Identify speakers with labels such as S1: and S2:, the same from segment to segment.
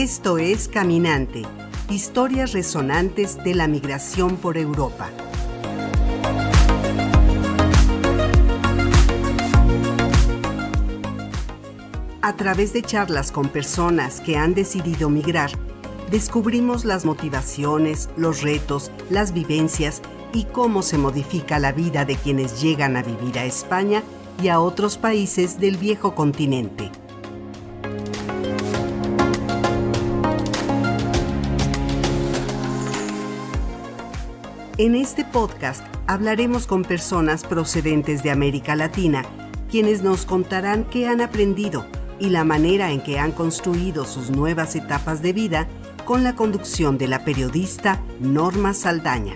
S1: Esto es Caminante, historias resonantes de la migración por Europa. A través de charlas con personas que han decidido migrar, descubrimos las motivaciones, los retos, las vivencias y cómo se modifica la vida de quienes llegan a vivir a España y a otros países del viejo continente. En este podcast hablaremos con personas procedentes de América Latina, quienes nos contarán qué han aprendido y la manera en que han construido sus nuevas etapas de vida con la conducción de la periodista Norma Saldaña.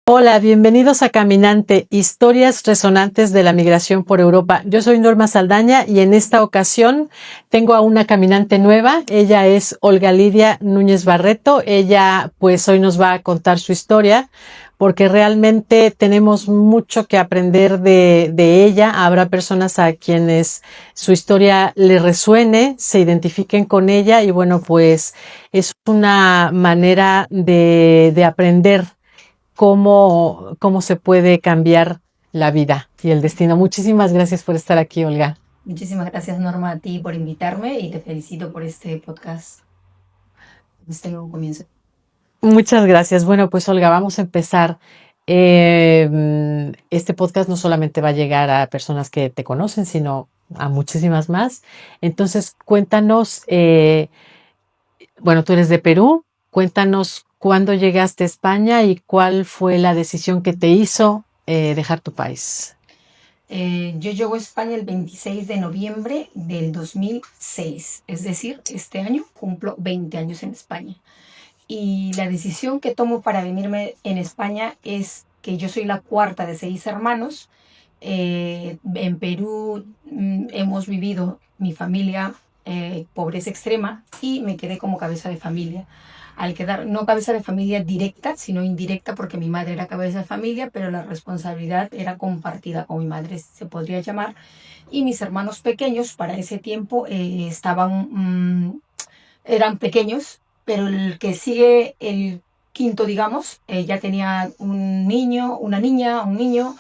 S2: Hola, bienvenidos a Caminante, historias resonantes de la migración por Europa. Yo soy Norma Saldaña y en esta ocasión tengo a una caminante nueva. Ella es Olga Lidia Núñez Barreto. Ella pues hoy nos va a contar su historia porque realmente tenemos mucho que aprender de ella. Habrá personas a quienes su historia le resuene, se identifiquen con ella y bueno, pues es una manera de aprender cómo se puede cambiar la vida y el destino. Muchísimas gracias por estar aquí, Olga.
S3: Muchísimas gracias, Norma, a ti por invitarme y te felicito por este podcast. Este nuevo comienzo.
S2: Muchas gracias. Bueno, pues Olga, vamos a empezar. Este podcast no solamente va a llegar a personas que te conocen, sino a muchísimas más. Entonces, cuéntanos, bueno, tú eres de Perú, cuéntanos cuándo llegaste a España y cuál fue la decisión que te hizo dejar tu país.
S3: Yo llego a España el 26 de noviembre del 2006, es decir, este año cumplo 20 años en España. Y la decisión que tomo para venirme en España es que yo soy la cuarta de 6 hermanos. En Perú hemos vivido, mi familia, pobreza extrema y me quedé como cabeza de familia. Al quedar, no cabeza de familia directa, sino indirecta, porque mi madre era cabeza de familia, pero la responsabilidad era compartida con mi madre, se podría llamar. Y mis hermanos pequeños, para ese tiempo, eran pequeños, pero el que sigue el quinto, digamos, ya tenía un niño, una niña, un niño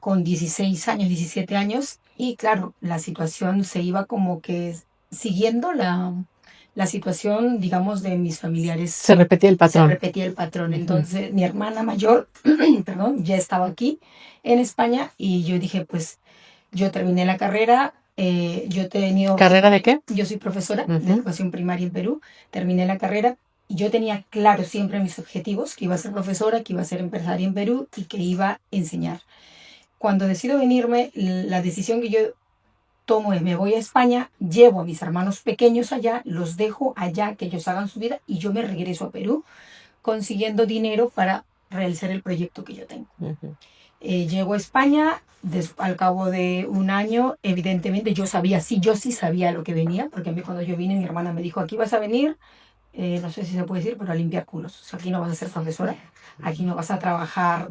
S3: con 16 años, 17 años. Y claro, la situación se iba como que siguiendo la situación, digamos, de mis familiares.
S2: Se repetía el patrón.
S3: Se repetía el patrón. Entonces, mi hermana mayor, perdón, ya estaba aquí en España y yo dije, pues, yo terminé la carrera. Yo he tenido...
S2: ¿Carrera de qué?
S3: Yo soy profesora de educación primaria en Perú. Terminé la carrera y yo tenía claro siempre mis objetivos, que iba a ser profesora, que iba a ser empresaria en Perú y que iba a enseñar. Cuando decido venirme, la decisión que yo tomo es, me voy a España, llevo a mis hermanos pequeños allá, los dejo allá, que ellos hagan su vida y yo me regreso a Perú consiguiendo dinero para realizar el proyecto que yo tengo. Llego a España, al cabo de un año, evidentemente yo sí sabía lo que venía, porque a mí cuando yo vine mi hermana me dijo, aquí vas a venir, no sé si se puede decir, pero a limpiar culos. O sea, aquí no vas a ser profesora, aquí no vas a trabajar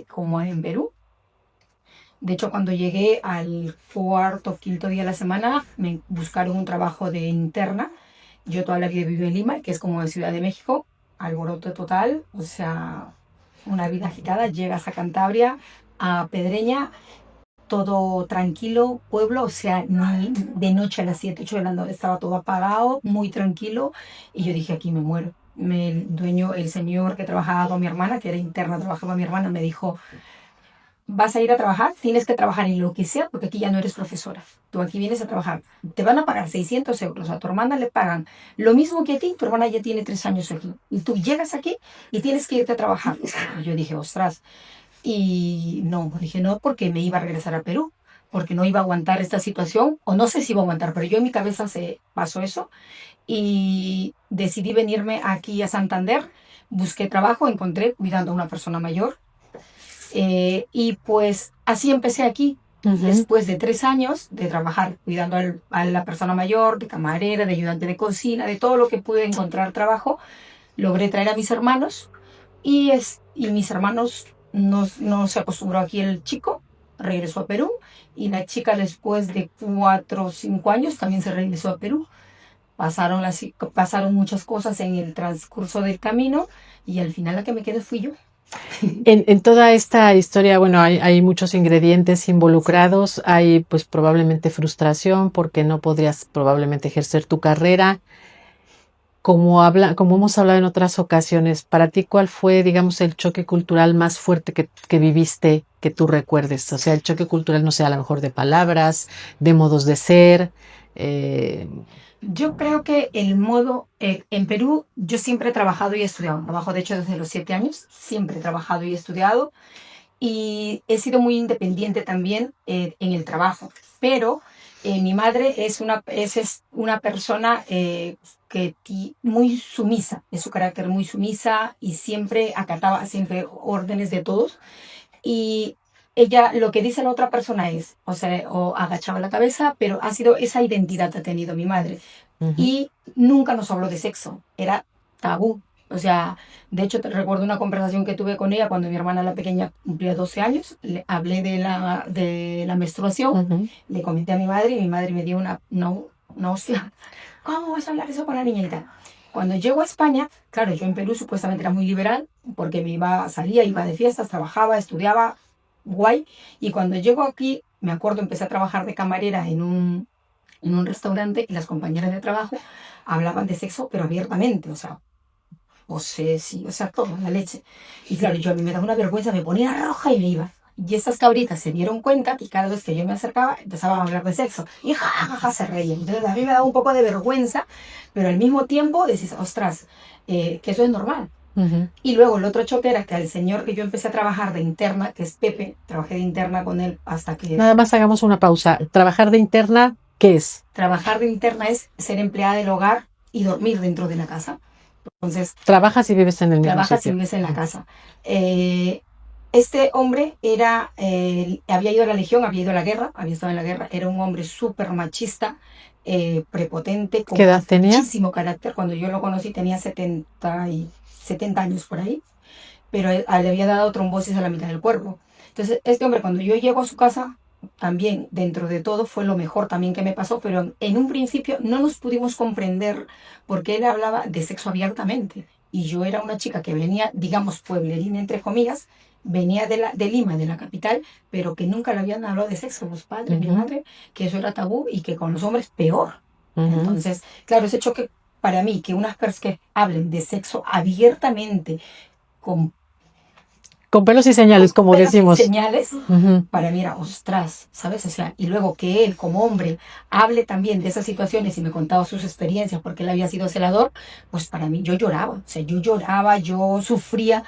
S3: como en Perú. De hecho, cuando llegué al cuarto o quinto día de la semana, me buscaron un trabajo de interna. Yo toda la vida vivo en Lima, que es como en Ciudad de México, alboroto total, o sea, una vida agitada. Llegas a Cantabria, a Pedreña, todo tranquilo, pueblo, o sea, ni de noche a las 7, 8 de la noche estaba todo apagado, muy tranquilo. Y yo dije, aquí me muero. El dueño, el señor que trabajaba con mi hermana, que era interna, trabajaba con mi hermana, me dijo, vas a ir a trabajar, tienes que trabajar en lo que sea, porque aquí ya no eres profesora. Tú aquí vienes a trabajar. Te van a pagar 600 euros. A tu hermana le pagan lo mismo que a ti. Tu hermana ya tiene 3 años aquí. Y tú llegas aquí y tienes que irte a trabajar. Y yo dije, ostras. Y no, dije no, porque me iba a regresar a Perú. Porque no iba a aguantar esta situación. O no sé si iba a aguantar, pero yo en mi cabeza se pasó eso. Y decidí venirme aquí a Santander. Busqué trabajo, encontré cuidando a una persona mayor. Y pues así empecé aquí, después de 3 años de trabajar cuidando a la persona mayor, de camarera, de ayudante de cocina, de todo lo que pude encontrar trabajo. logré traer a mis hermanos y mis hermanos no se acostumbró aquí el chico, regresó a Perú y la chica después de 4 o 5 años también se regresó a Perú. Pasaron muchas cosas en el transcurso del camino y al final la que me quedé fui yo.
S2: En toda esta historia, bueno, hay muchos ingredientes involucrados, hay pues probablemente frustración porque no podrías probablemente ejercer tu carrera. Como hemos hablado en otras ocasiones, para ti, ¿cuál fue, digamos, el choque cultural más fuerte que viviste, que tú recuerdes? O sea, el choque cultural, no sé, a lo mejor de palabras, de modos de ser.
S3: Yo creo que en Perú yo siempre he trabajado y estudiado. Trabajo de hecho desde los 7 años, siempre he trabajado y estudiado y he sido muy independiente también en el trabajo. Pero mi madre es una persona muy sumisa, es su carácter muy sumisa y siempre acataba siempre órdenes de todos. Y ella, lo que dice la otra persona es, o sea, o agachaba la cabeza, pero esa identidad ha tenido mi madre.
S2: Uh-huh.
S3: Y nunca nos habló de sexo, era tabú. O sea, de hecho, te recuerdo una conversación que tuve con ella cuando mi hermana la pequeña cumplía 12 años. Le hablé de la menstruación,
S2: Uh-huh.
S3: le comenté a mi madre y mi madre me dio una hostia. ¿Cómo vas a hablar eso con la niñita? Cuando llego a España, claro, yo en Perú supuestamente era muy liberal porque salía, iba de fiestas, trabajaba, estudiaba, guay. Y cuando llego aquí, me acuerdo, empecé a trabajar de camarera en un restaurante y las compañeras de trabajo hablaban de sexo, pero abiertamente, toda la leche. Y claro, yo a mí me daba una vergüenza, me ponía roja y me iba. Y estas cabritas se dieron cuenta que cada vez que yo me acercaba empezaban a hablar de sexo. Y jajaja, se reían. Entonces a mí me daba un poco de vergüenza, pero al mismo tiempo decís, ostras, que eso es normal.
S2: Uh-huh.
S3: Y luego el otro choque era que al señor que yo empecé a trabajar de interna, que es Pepe, trabajé de interna con él hasta que...
S2: Nada más hagamos una pausa. ¿Trabajar de interna qué es?
S3: Trabajar de interna es ser empleada del hogar y dormir dentro de la casa. Entonces,
S2: trabajas y vives en el mismo
S3: trabajas
S2: sitio.
S3: y vives en la casa. Este hombre había ido a la legión, había ido a la guerra, había estado en la guerra, era un hombre súper machista, prepotente, con
S2: ¿Qué edad tenía?
S3: muchísimo carácter. Cuando yo lo conocí tenía 70 años por ahí, pero le había dado trombosis a la mitad del cuerpo. Entonces, este hombre, cuando yo llego a su casa, también dentro de todo fue lo mejor también que me pasó, pero en un principio no nos pudimos comprender porque él hablaba de sexo abiertamente y yo era una chica que venía, digamos, pueblerina entre comillas, venía de Lima, de la capital, pero que nunca le habían hablado de sexo los padres, mi madre, que eso era tabú y que con los hombres peor. Entonces, claro, ese choque para mí, que unas personas que hablen de sexo abiertamente, con
S2: pelos y señales, como decimos.
S3: Señales, para mí era, ostras, ¿sabes? O sea, y luego que él, como hombre, hable también de esas situaciones y me contaba sus experiencias porque él había sido celador, pues para mí yo lloraba, yo sufría,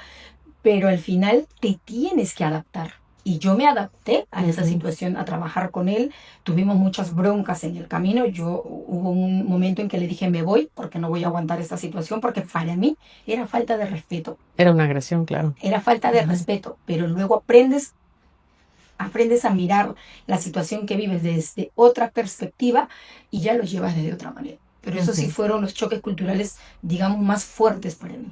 S3: pero al final te tienes que adaptar. Y yo me adapté a esa situación, a trabajar con él. Tuvimos muchas broncas en el camino. Hubo un momento en que le dije, me voy porque no voy a aguantar esta situación, porque para mí era falta de respeto.
S2: Era una agresión, claro.
S3: Era falta de respeto, pero luego aprendes a mirar la situación que vives desde otra perspectiva y ya lo llevas de otra manera. Pero eso sí fueron los choques culturales, digamos, más fuertes para mí.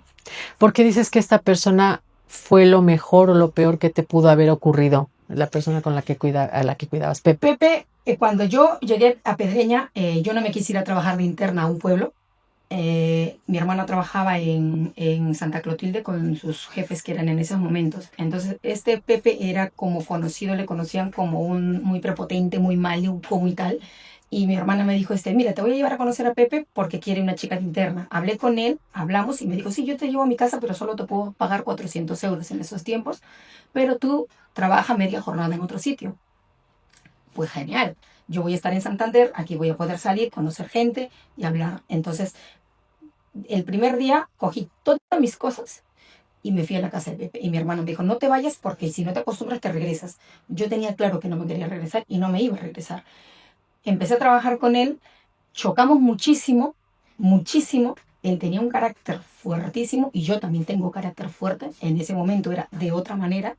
S2: ¿Por qué dices que esta persona fue lo mejor o lo peor que te pudo haber ocurrido? La persona a la que cuidabas, Pepe.
S3: Pepe, cuando yo llegué a Pedreña, yo no me quise ir a trabajar de interna a un pueblo. Mi hermana trabajaba en Santa Clotilde con sus jefes que eran en esos momentos. Entonces, este Pepe era como conocido, le conocían como un muy prepotente, muy maluco, muy tal. Y mi hermana me dijo, mira, te voy a llevar a conocer a Pepe porque quiere una chica de interna. Hablé con él, hablamos y me dijo, sí, yo te llevo a mi casa, pero solo te puedo pagar 400 euros en esos tiempos, pero tú trabajas media jornada en otro sitio. Pues genial. Yo voy a estar en Santander, aquí voy a poder salir, conocer gente y hablar. Entonces, el primer día cogí todas mis cosas y me fui a la casa de Pepe. Y mi hermano me dijo, no te vayas porque si no te acostumbras te regresas. Yo tenía claro que no me quería regresar y no me iba a regresar. Empecé a trabajar con él, chocamos muchísimo, muchísimo. Él tenía un carácter fuertísimo y yo también tengo carácter fuerte. En ese momento era de otra manera,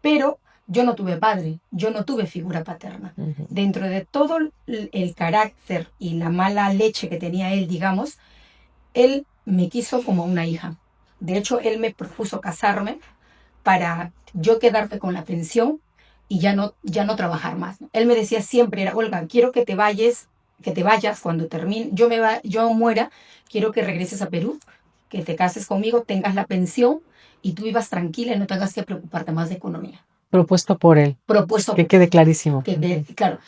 S3: pero yo no tuve padre, yo no tuve figura paterna. Dentro de todo el carácter y la mala leche que tenía él, digamos, él me quiso como una hija. De hecho, él me propuso casarme para yo quedarme con la pensión y ya no trabajar más, ¿no? Él me decía siempre, era, Olga, quiero que te vayas cuando termine, yo muera, quiero que regreses a Perú, que te cases conmigo, tengas la pensión y tú vivas tranquila y no tengas que preocuparte más de economía.
S2: Propuesto por él,
S3: Propuesto
S2: que quede clarísimo.
S3: claro.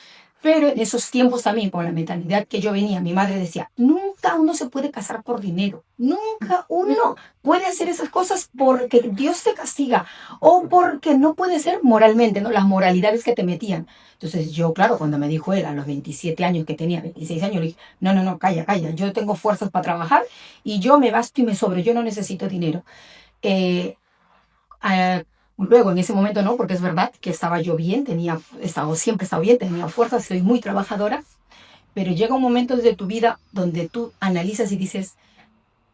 S3: Pero en esos tiempos también, con la mentalidad que yo venía, mi madre decía, nunca uno se puede casar por dinero, nunca uno puede hacer esas cosas porque Dios te castiga o porque no puede ser moralmente, ¿no? Las moralidades que te metían. Entonces yo, claro, cuando me dijo él a los 27 años que tenía, 26 años, le dije, no, no, no, calla, calla, yo tengo fuerzas para trabajar y yo me basto y me sobro, yo no necesito dinero. Eh, Ah, luego, en ese momento no, porque es verdad que estaba yo bien, siempre he estado bien, tenía fuerza, soy muy trabajadora, pero llega un momento de tu vida donde tú analizas y dices,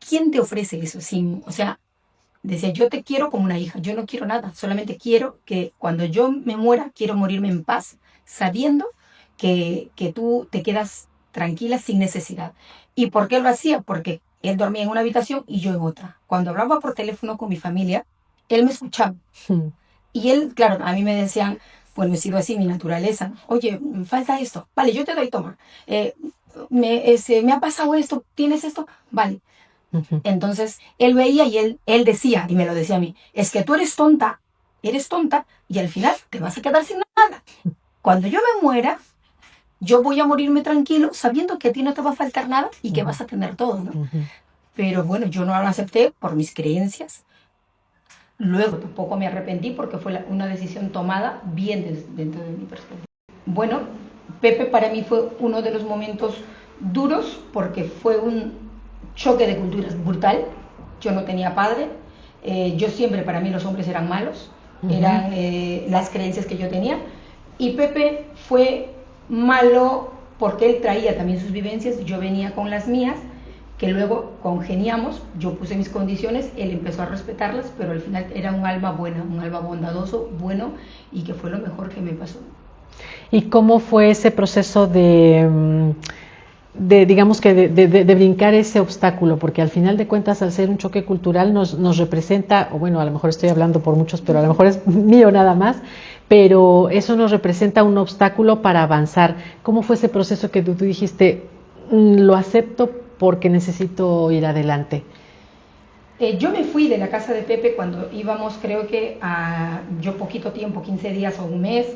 S3: ¿quién te ofrece eso? O sea, decía, yo te quiero como una hija, yo no quiero nada, solamente quiero que cuando yo me muera, quiero morirme en paz, sabiendo que tú te quedas tranquila sin necesidad. ¿Y por qué lo hacía? Porque él dormía en una habitación y yo en otra. Cuando hablaba por teléfono con mi familia, él me escuchaba. Y él, claro, a mí me decían, bueno, he sido así mi naturaleza. Oye, me falta esto. Vale, yo te doy, toma. Me ha pasado esto, ¿tienes esto? Vale. Entonces, él veía y él decía, y me lo decía a mí, es que tú eres tonta y al final te vas a quedar sin nada. Cuando yo me muera, yo voy a morirme tranquilo sabiendo que a ti no te va a faltar nada y que vas a tener todo, ¿no? Pero bueno, yo no lo acepté por mis creencias. Luego tampoco me arrepentí porque fue una decisión tomada bien dentro de mi perspectiva. Bueno, Pepe para mí fue uno de los momentos duros porque fue un choque de culturas brutal. Yo no tenía padre. Yo siempre, para mí los hombres eran malos. Eran las creencias que yo tenía. Y Pepe fue malo porque él traía también sus vivencias. Yo venía con las mías, que luego congeniamos, yo puse mis condiciones, él empezó a respetarlas, pero al final era un alma buena, un alma bondadoso, bueno, y que fue lo mejor que me pasó.
S2: ¿Y cómo fue ese proceso digamos que de brincar ese obstáculo? Porque al final de cuentas, al ser un choque cultural, nos representa, o bueno, a lo mejor estoy hablando por muchos, pero a lo mejor es mío nada más, pero eso nos representa un obstáculo para avanzar. ¿Cómo fue ese proceso que tú dijiste, lo acepto porque necesito ir adelante?
S3: Yo me fui de la casa de Pepe cuando íbamos, creo que yo poquito tiempo, 15 días o un mes.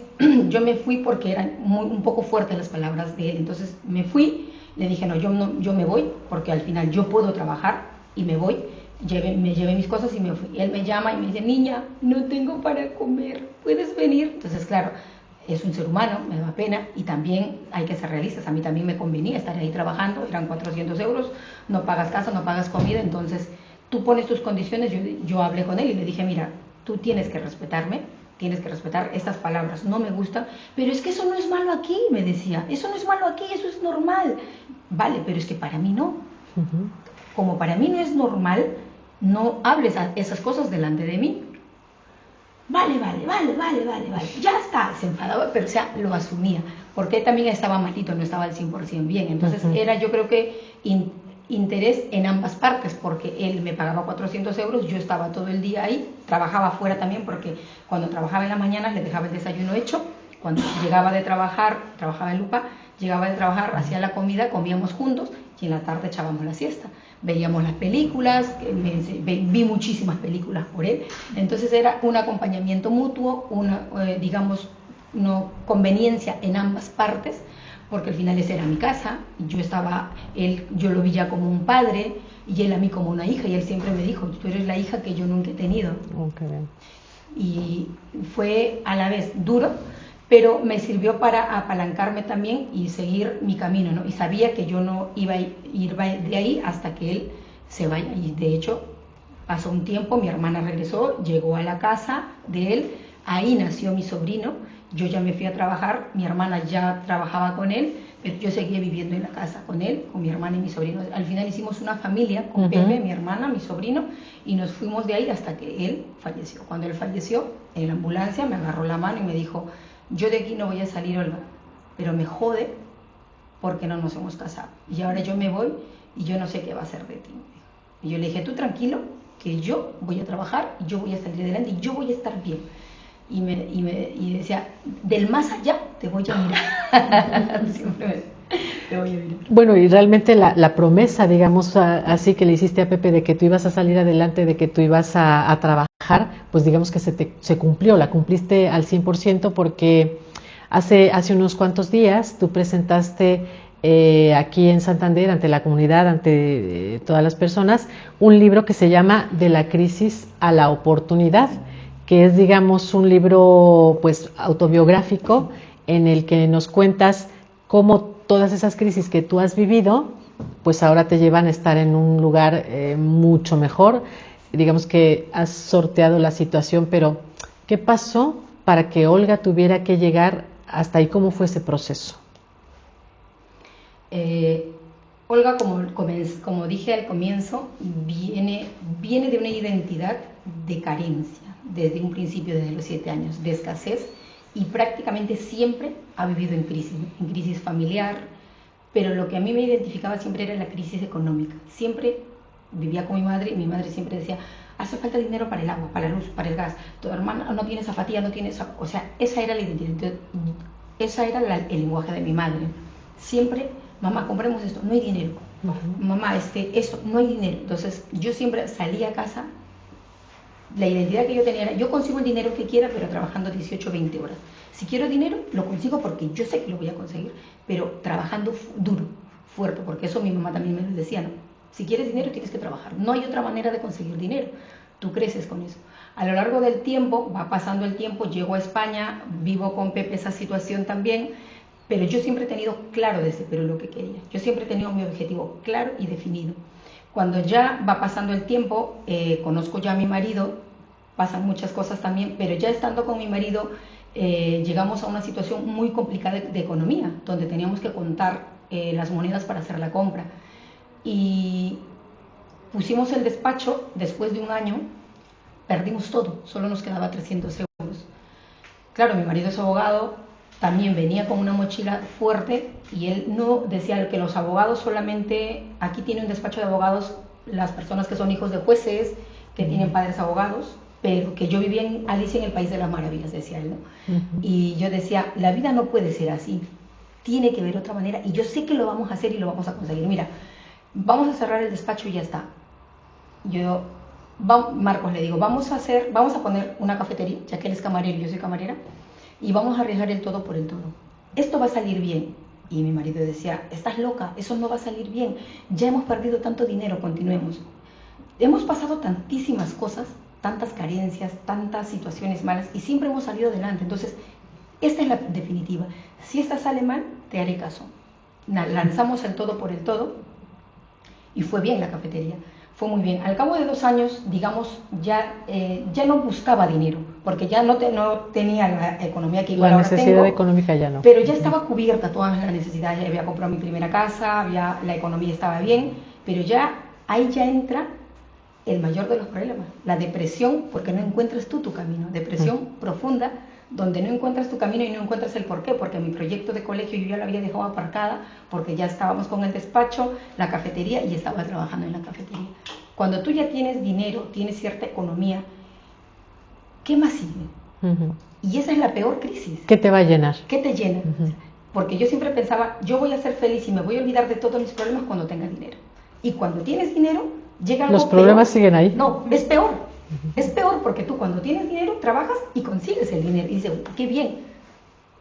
S3: Yo me fui porque eran un poco fuertes las palabras de él. Entonces me fui, le dije, no, yo me voy porque al final yo puedo trabajar y me voy. Me llevé mis cosas y me fui. Él me llama y me dice, niña, no tengo para comer, ¿puedes venir? Entonces, claro, es un ser humano, me da pena y también hay que ser realistas. A mí también me convenía estar ahí trabajando, eran 400 euros, no pagas casa, no pagas comida, entonces tú pones tus condiciones. Yo hablé con él y le dije, mira, tú tienes que respetarme, tienes que respetar estas palabras, no me gustan, pero es que eso no es malo aquí, me decía, eso no es malo aquí, eso es normal. Vale, pero es que para mí no. Como para mí no es normal, no hables esas cosas delante de mí. Vale, ya está, se enfadaba, pero o sea, lo asumía, porque él también estaba malito, no estaba al 100% bien, entonces era, yo creo que interés en ambas partes, porque él me pagaba 400 euros, yo estaba todo el día ahí, trabajaba afuera también, porque cuando trabajaba en la mañana le dejaba el desayuno hecho, cuando llegaba de trabajar, trabajaba en Lupa, llegaba de trabajar, hacía la comida, comíamos juntos y en la tarde echábamos la siesta. Veíamos las películas, vi muchísimas películas por él, entonces era un acompañamiento mutuo, digamos, una conveniencia en ambas partes, porque al final esa era mi casa, yo lo veía como un padre y él a mí como una hija, y él siempre me dijo, tú eres la hija que yo nunca he tenido.
S2: Okay.
S3: Y fue a la vez duro, pero me sirvió para apalancarme también y seguir mi camino, ¿no? Y sabía que yo no iba a ir de ahí hasta que él se vaya. Y de hecho, pasó un tiempo, mi hermana regresó, llegó a la casa de él, ahí nació mi sobrino, yo ya me fui a trabajar, mi hermana ya trabajaba con él, pero yo seguía viviendo en la casa con él, con mi hermana y mi sobrino. Al final hicimos una familia con Pepe, mi hermana, mi sobrino, y nos fuimos de ahí hasta que él falleció. Cuando él falleció, en la ambulancia me agarró la mano y me dijo, yo de aquí no voy a salir, Olga, pero me jode porque no nos hemos casado. Y ahora yo me voy y yo no sé qué va a ser de ti. Y yo le dije, tú tranquilo, que yo voy a trabajar, yo voy a salir adelante y yo voy a estar bien. Y decía, del más allá te voy a mirar. Siempre te voy a mirar.
S2: Bueno, y realmente la promesa, digamos, así que le hiciste a Pepe de que tú ibas a salir adelante, de que tú ibas a trabajar, pues digamos que se cumplió, la cumpliste al 100% porque hace unos cuantos días tú presentaste aquí en Santander, ante la comunidad, ante todas las personas, un libro que se llama De la crisis a la oportunidad, que es, digamos, un libro pues autobiográfico en el que nos cuentas cómo todas esas crisis que tú has vivido, pues ahora te llevan a estar en un lugar mucho mejor. Digamos que has sorteado la situación, pero ¿qué pasó para que Olga tuviera que llegar hasta ahí? ¿Cómo fue ese proceso?
S3: Olga, como dije al comienzo, viene de una identidad de carencia, desde un principio, desde los 7 años, de escasez, y prácticamente siempre ha vivido en crisis familiar, pero lo que a mí me identificaba siempre era la crisis económica. Siempre vivía con mi madre y mi madre siempre decía, hace falta dinero para el agua, para la luz, para el gas, tu hermana no tiene zapatilla, no tiene o sea, esa era la identidad, esa era el lenguaje de mi madre. Siempre, mamá, compremos esto, no hay dinero. Mamá, esto, no hay dinero. Entonces, yo siempre salía a casa, la identidad que yo tenía era, yo consigo el dinero que quiera, pero trabajando 18 o 20 horas. Si quiero dinero, lo consigo porque yo sé que lo voy a conseguir, pero trabajando duro, fuerte, porque eso mi mamá también me lo decía, ¿no? Si quieres dinero, tienes que trabajar. No hay otra manera de conseguir dinero. Tú creces con eso. A lo largo del tiempo, va pasando el tiempo, llego a España, vivo con Pepe esa situación también, pero yo siempre he tenido claro desde Perú lo que quería. Yo siempre he tenido mi objetivo claro y definido. Cuando ya va pasando el tiempo, conozco ya a mi marido, pasan muchas cosas también, pero ya estando con mi marido, llegamos a una situación muy complicada de economía, donde teníamos que contar las monedas para hacer la compra. Y pusimos el despacho, después de un año, perdimos todo, solo nos quedaba 300 euros. Claro, mi marido es abogado, también venía con una mochila fuerte y él no decía que los abogados solamente, aquí tiene un despacho de abogados las personas que son hijos de jueces, que tienen padres abogados, pero que yo vivía en Alicia en el País de las Maravillas, decía él, ¿no? Y yo decía, la vida no puede ser así, tiene que haber otra manera y yo sé que lo vamos a hacer y lo vamos a conseguir. Mira, vamos a cerrar el despacho y ya está. Marcos, le digo, vamos a poner una cafetería, ya que él es camarero y yo soy camarera, y vamos a arriesgar el todo por el todo. Esto va a salir bien. Y mi marido decía, estás loca, eso no va a salir bien, ya hemos perdido tanto dinero, continuemos. Hemos pasado tantísimas cosas, tantas carencias, tantas situaciones malas, y siempre hemos salido adelante. Entonces, esta es la definitiva. Si esta sale mal, te haré caso. Lanzamos el todo por el todo, y fue bien la cafetería. Fue muy bien. Al cabo de 2 años, digamos, ya no buscaba dinero, porque ya no tenía la economía que igual ahora tengo. La necesidad
S2: económica ya no.
S3: Pero ya estaba cubierta todas las necesidades. Ya había comprado mi primera casa, la economía estaba bien, pero ahí ya entra el mayor de los problemas, la depresión, porque no encuentras tú tu camino. Depresión profunda, donde no encuentras tu camino y no encuentras el porqué, porque mi proyecto de colegio yo ya lo había dejado aparcada, porque ya estábamos con el despacho, la cafetería, y estaba trabajando en la cafetería. Cuando tú ya tienes dinero, tienes cierta economía, ¿qué más sigue? Y esa es la peor crisis.
S2: ¿Qué te va a llenar?
S3: ¿Qué te llena? Porque yo siempre pensaba, yo voy a ser feliz y me voy a olvidar de todos mis problemas cuando tenga dinero. Y cuando tienes dinero, llega algo
S2: Los problemas
S3: peor.
S2: siguen ahí.
S3: No, es peor. Es peor porque tú cuando tienes dinero trabajas y consigues el dinero y dices, qué bien.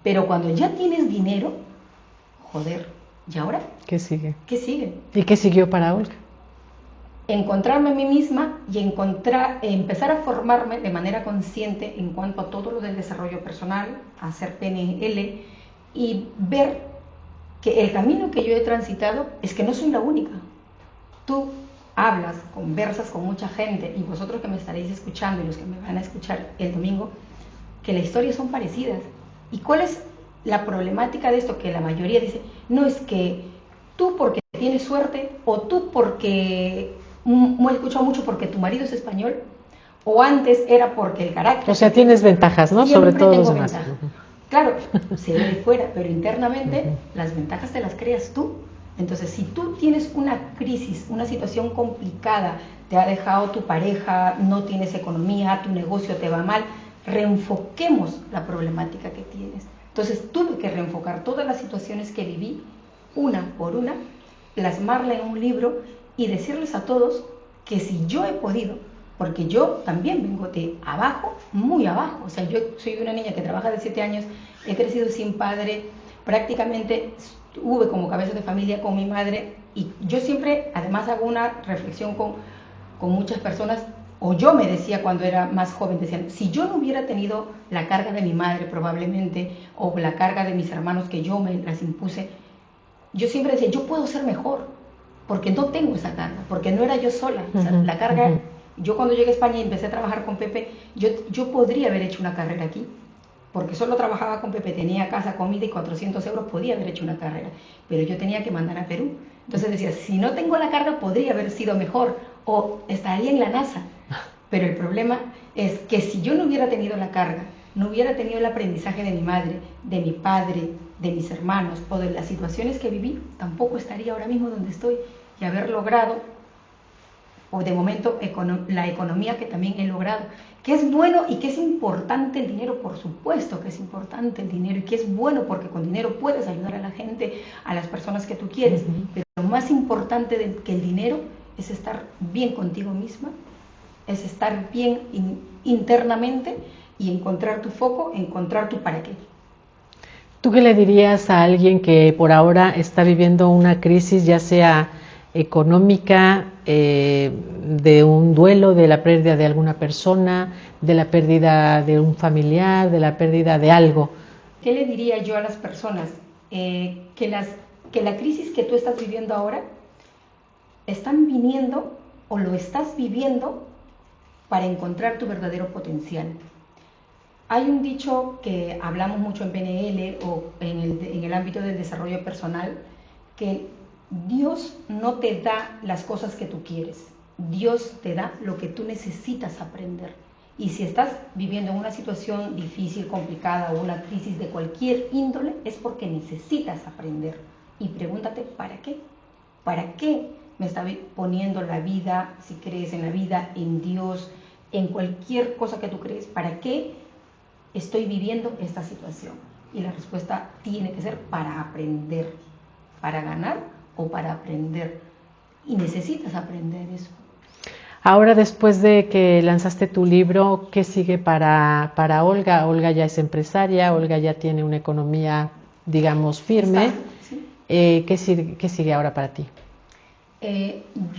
S3: Pero cuando ya tienes dinero, joder, ¿y ahora?
S2: ¿Qué sigue?
S3: ¿Qué sigue?
S2: ¿Y qué siguió para Olga?
S3: Encontrarme a mí misma y empezar a formarme de manera consciente en cuanto a todo lo del desarrollo personal, a hacer PNL y ver que el camino que yo he transitado es que no soy la única. Tú hablas, conversas con mucha gente y vosotros que me estaréis escuchando y los que me van a escuchar el domingo, que las historias son parecidas. ¿Y cuál es la problemática de esto? Que la mayoría dice, no, es que tú porque tienes suerte, o tú porque, he escuchado mucho porque tu marido es español, o antes era porque el carácter...
S2: O sea, tienes ventajas, ¿no? Sobre todo los demás.
S3: Claro, se ve de fuera, pero internamente las ventajas te las creas tú. Entonces, si tú tienes una crisis, una situación complicada, te ha dejado tu pareja, no tienes economía, tu negocio te va mal, reenfoquemos la problemática que tienes. Entonces, tuve que reenfocar todas las situaciones que viví, una por una, plasmarla en un libro y decirles a todos que si yo he podido, porque yo también vengo de abajo, muy abajo, o sea, yo soy una niña que trabaja de 7 años, he crecido sin padre, prácticamente estuve como cabeza de familia con mi madre, y yo siempre, además, hago una reflexión con muchas personas, o yo me decía cuando era más joven, decían, si yo no hubiera tenido la carga de mi madre probablemente, o la carga de mis hermanos que yo me las impuse, yo siempre decía, yo puedo ser mejor, porque no tengo esa carga, porque no era yo sola, o sea, la carga, yo cuando llegué a España y empecé a trabajar con Pepe, yo podría haber hecho una carrera aquí, porque solo trabajaba con Pepe, tenía casa, comida y 400 euros, podía haber hecho una carrera, pero yo tenía que mandar a Perú. Entonces decía, si no tengo la carga, podría haber sido mejor, o estaría en la NASA. Pero el problema es que si yo no hubiera tenido la carga, no hubiera tenido el aprendizaje de mi madre, de mi padre, de mis hermanos, o de las situaciones que viví, tampoco estaría ahora mismo donde estoy, y haber logrado, o de momento, la economía que también he logrado, que es bueno y que es importante el dinero, por supuesto que es importante el dinero, y que es bueno porque con dinero puedes ayudar a la gente, a las personas que tú quieres, pero lo más importante que el dinero es estar bien contigo misma, es estar bien internamente y encontrar tu foco, encontrar tu para qué.
S2: ¿Tú qué le dirías a alguien que por ahora está viviendo una crisis, ya sea económica, de un duelo, de la pérdida de alguna persona, de la pérdida de un familiar, de la pérdida de algo?
S3: ¿Qué le diría yo a las personas? Que la crisis que tú estás viviendo ahora están viniendo o lo estás viviendo para encontrar tu verdadero potencial. Hay un dicho que hablamos mucho en PNL o en el ámbito del desarrollo personal, que Dios no te da las cosas que tú quieres, Dios te da lo que tú necesitas aprender. Y si estás viviendo en una situación difícil, complicada o una crisis de cualquier índole, es porque necesitas aprender. Y pregúntate, ¿para qué? ¿Para qué me está poniendo la vida, si crees en la vida, en Dios, en cualquier cosa que tú crees? ¿Para qué estoy viviendo esta situación? Y la respuesta tiene que ser para aprender, para ganar o para aprender. Y necesitas aprender eso.
S2: Ahora, después de que lanzaste tu libro, ¿qué sigue para Olga? Olga ya es empresaria, Olga ya tiene una economía, digamos, firme.
S3: ¿Sí?
S2: ¿Qué sigue ahora para ti?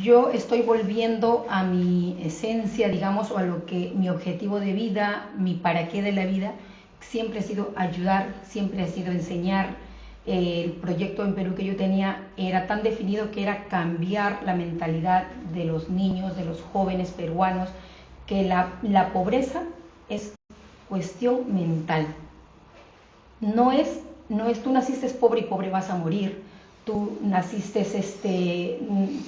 S3: Yo estoy volviendo a mi esencia, digamos, o a lo que mi objetivo de vida, mi para qué de la vida, siempre ha sido ayudar, siempre ha sido enseñar. El proyecto en Perú que yo tenía era tan definido que era cambiar la mentalidad de los niños, de los jóvenes peruanos, que la pobreza es cuestión mental. No es tú naciste pobre y pobre vas a morir, tú naciste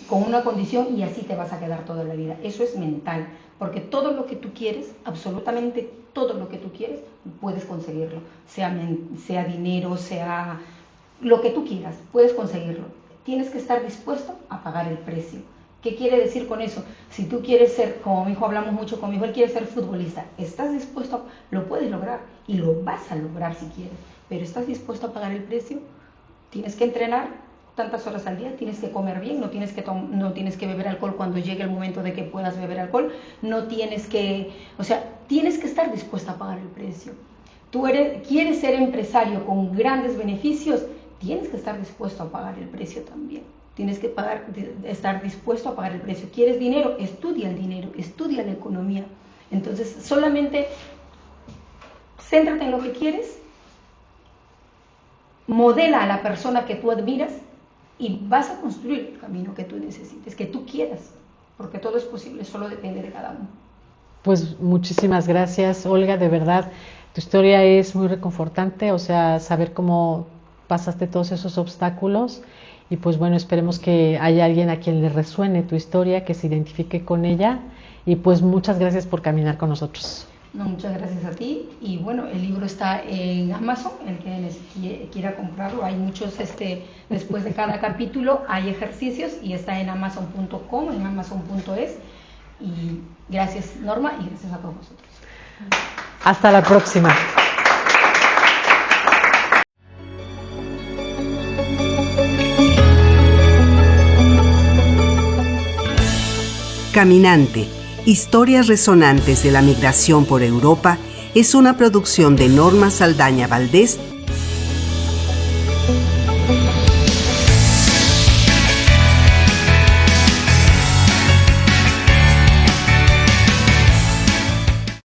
S3: con una condición y así te vas a quedar toda la vida. Eso es mental, porque todo lo que tú quieres, absolutamente todo lo que tú quieres, puedes conseguirlo, sea dinero, sea lo que tú quieras, puedes conseguirlo. Tienes que estar dispuesto a pagar el precio. ¿Qué quiere decir con eso? Si tú quieres ser, como mi hijo, hablamos mucho con mi hijo, él quiere ser futbolista, estás dispuesto, lo puedes lograr y lo vas a lograr si quieres, pero ¿estás dispuesto a pagar el precio? Tienes que entrenar tantas horas al día, tienes que comer bien, no tienes que beber alcohol cuando llegue el momento de que puedas beber alcohol, tienes que estar dispuesto a pagar el precio. ¿Quieres ser empresario con grandes beneficios? Tienes que estar dispuesto a pagar el precio también. Tienes que estar dispuesto a pagar el precio. ¿Quieres dinero? Estudia el dinero, estudia la economía. Entonces, solamente céntrate en lo que quieres, modela a la persona que tú admiras y vas a construir el camino que tú necesites, que tú quieras, porque todo es posible, solo depende de cada uno.
S2: Pues muchísimas gracias, Olga, de verdad. Tu historia es muy reconfortante, o sea, saber cómo pasaste todos esos obstáculos y pues bueno, esperemos que haya alguien a quien le resuene tu historia, que se identifique con ella y pues muchas gracias por caminar con nosotros.
S3: No, muchas gracias a ti. Y bueno, el libro está en Amazon, el que quiera comprarlo. Hay muchos, después de cada capítulo hay ejercicios y está en amazon.com, en amazon.es. Y gracias, Norma, y gracias a todos vosotros.
S2: Hasta la próxima.
S1: Caminante, historias resonantes de la migración por Europa, es una producción de Norma Saldaña Valdés